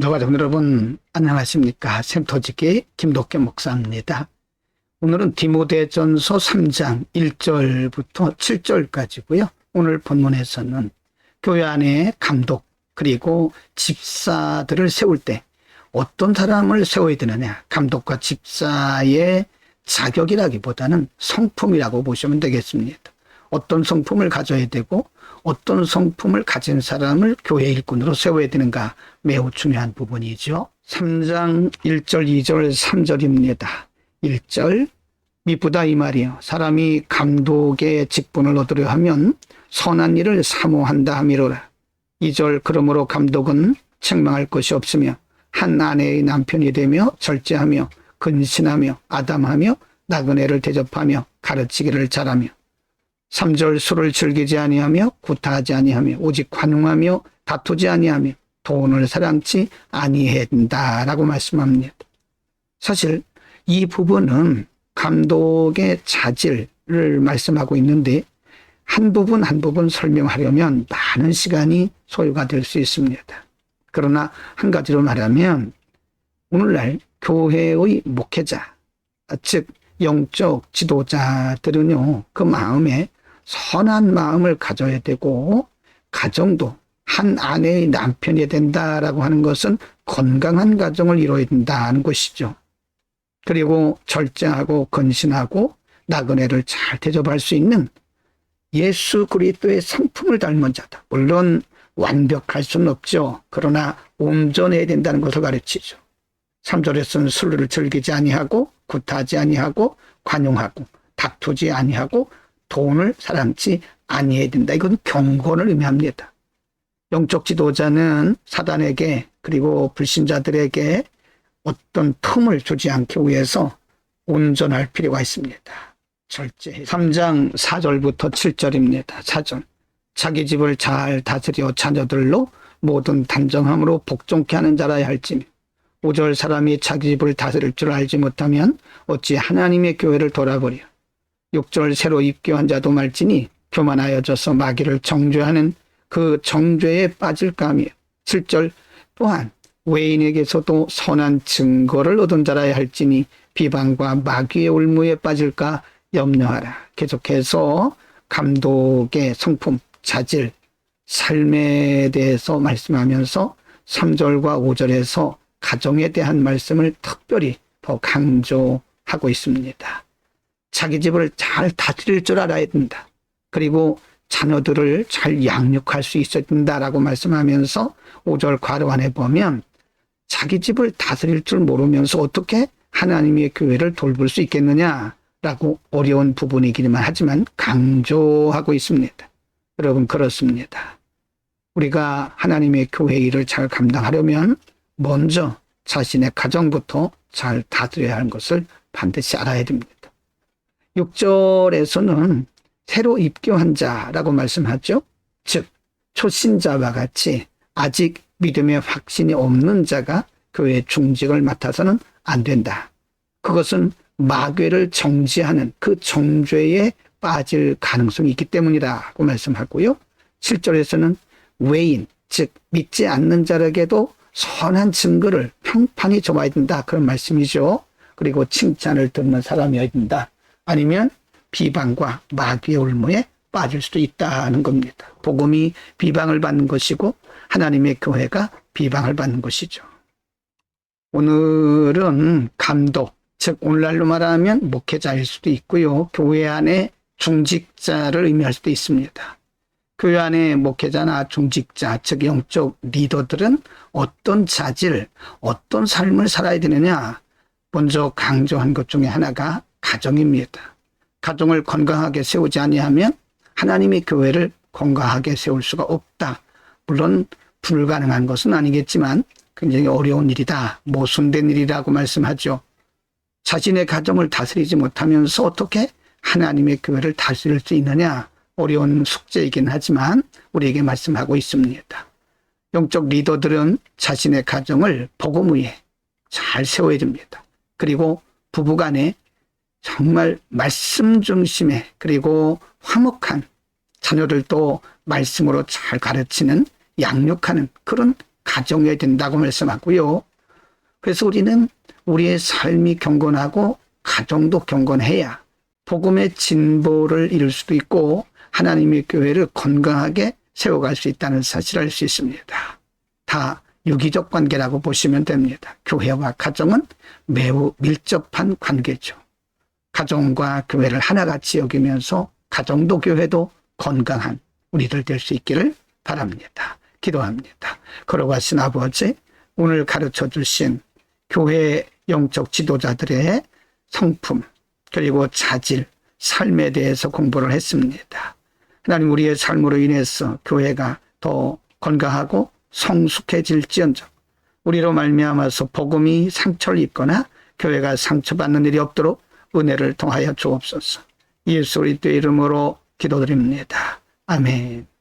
여러분, 안녕하십니까? 샘터지기 김덕계 목사입니다. 오늘은 디모데전서 3장 1절부터 7절까지고요. 오늘 본문에서는 교회 안에 감독 그리고 집사들을 세울 때 어떤 사람을 세워야 되느냐, 감독과 집사의 자격이라기보다는 성품이라고 보시면 되겠습니다. 어떤 성품을 가져야 되고 어떤 성품을 가진 사람을 교회 일꾼으로 세워야 되는가, 매우 중요한 부분이죠. 3장 1절, 2절, 3절입니다. 1절, 미쁘다 이 말이요. 사람이 감독의 직분을 얻으려 하면 선한 일을 사모한다 함이로라. 2절, 그러므로 감독은 책망할 것이 없으며 한 아내의 남편이 되며 절제하며 근신하며 아담하며 나그네를 대접하며 가르치기를 잘하며. 3절, 술을 즐기지 아니하며 구타하지 아니하며 오직 관용하며 다투지 아니하며 돈을 사랑치 아니한다라고 말씀합니다. 사실 이 부분은 감독의 자질을 말씀하고 있는데 한 부분 한 부분 설명하려면 많은 시간이 소요가 될 수 있습니다. 그러나 한 가지로 말하면 오늘날 교회의 목회자, 즉 영적 지도자들은요, 그 마음에 선한 마음을 가져야 되고 가정도 한 아내의 남편이 된다라고 하는 것은 건강한 가정을 이루어야 된다는 것이죠. 그리고 절제하고 근신하고 나그네를 잘 대접할 수 있는 예수 그리스도의 성품을 닮은 자다. 물론 완벽할 수는 없죠. 그러나 온전해야 된다는 것을 가르치죠. 3절에서는 술을 즐기지 아니하고 구타하지 아니하고 관용하고 다투지 아니하고 돈을 사랑치 아니해야 된다. 이건 경건을 의미합니다. 영적 지도자는 사단에게 그리고 불신자들에게 어떤 틈을 주지 않기 위해서 온전할 필요가 있습니다. 절제해. 3장 4절부터 7절입니다. 4절. 자기 집을 잘 다스려 자녀들로 모든 단정함으로 복종케 하는 자라야 할지며. 5절, 사람이 자기 집을 다스릴 줄 알지 못하면 어찌 하나님의 교회를 돌아보려. 6절, 새로 입교한 자도 말지니 교만하여져서 마귀를 정죄하는 그 정죄에 빠질까 하며. 7절, 또한 외인에게서도 선한 증거를 얻은 자라야 할지니 비방과 마귀의 올무에 빠질까 염려하라. 계속해서 감독의 성품, 자질, 삶에 대해서 말씀하면서 3절과 5절에서 가정에 대한 말씀을 특별히 더 강조하고 있습니다. 자기 집을 잘 다스릴 줄 알아야 된다. 그리고 자녀들을 잘 양육할 수 있어야 된다라고 말씀하면서 5절 괄호 안에 보면 자기 집을 다스릴 줄 모르면서 어떻게 하나님의 교회를 돌볼 수 있겠느냐라고 어려운 부분이기만 하지만 강조하고 있습니다. 여러분, 그렇습니다. 우리가 하나님의 교회 일을 잘 감당하려면 먼저 자신의 가정부터 잘 다스려야 하는 것을 반드시 알아야 됩니다. 6절에서는 새로 입교한 자라고 말씀하죠. 즉 초신자와 같이 아직 믿음의 확신이 없는 자가 교회 중직을 맡아서는 안 된다. 그것은 마귀를 정죄하는 그 정죄에 빠질 가능성이 있기 때문이라고 말씀하고요. 7절에서는 외인, 즉 믿지 않는 자에게도 선한 증거를 평판히 줘야 된다. 그런 말씀이죠. 그리고 칭찬을 듣는 사람이어야 된다. 아니면 비방과 마귀의 올무에 빠질 수도 있다는 겁니다. 복음이 비방을 받는 것이고 하나님의 교회가 비방을 받는 것이죠. 오늘은 감독, 즉 오늘날로 말하면 목회자일 수도 있고요. 교회 안에 중직자를 의미할 수도 있습니다. 교회 안에 목회자나 중직자, 즉 영적 리더들은 어떤 자질, 어떤 삶을 살아야 되느냐, 먼저 강조한 것 중에 하나가 가정입니다. 가정을 건강하게 세우지 아니하면 하나님의 교회를 건강하게 세울 수가 없다. 물론 불가능한 것은 아니겠지만 굉장히 어려운 일이다, 모순된 일이라고 말씀하죠. 자신의 가정을 다스리지 못하면서 어떻게 하나님의 교회를 다스릴 수 있느냐, 어려운 숙제이긴 하지만 우리에게 말씀하고 있습니다. 영적 리더들은 자신의 가정을 복음 위에 잘 세워야 됩니다. 그리고 부부간에 정말 말씀 중심의 그리고 화목한, 자녀들도 말씀으로 잘 가르치는, 양육하는 그런 가정해야 된다고 말씀하고요. 그래서 우리는 우리의 삶이 경건하고 가정도 경건해야 복음의 진보를 이룰 수도 있고 하나님의 교회를 건강하게 세워갈 수 있다는 사실을 알 수 있습니다. 다 유기적 관계라고 보시면 됩니다. 교회와 가정은 매우 밀접한 관계죠. 가정과 교회를 하나같이 여기면서 가정도 교회도 건강한 우리들 될 수 있기를 바랍니다. 기도합니다. 걸어가신 아버지, 오늘 가르쳐 주신 교회 영적 지도자들의 성품 그리고 자질, 삶에 대해서 공부를 했습니다. 하나님, 우리의 삶으로 인해서 교회가 더 건강하고 성숙해질지언정 우리로 말미암아서 복음이 상처를 입거나 교회가 상처받는 일이 없도록 은혜를 통하여 주옵소서. 예수 그리스도의 이름으로 기도드립니다. 아멘.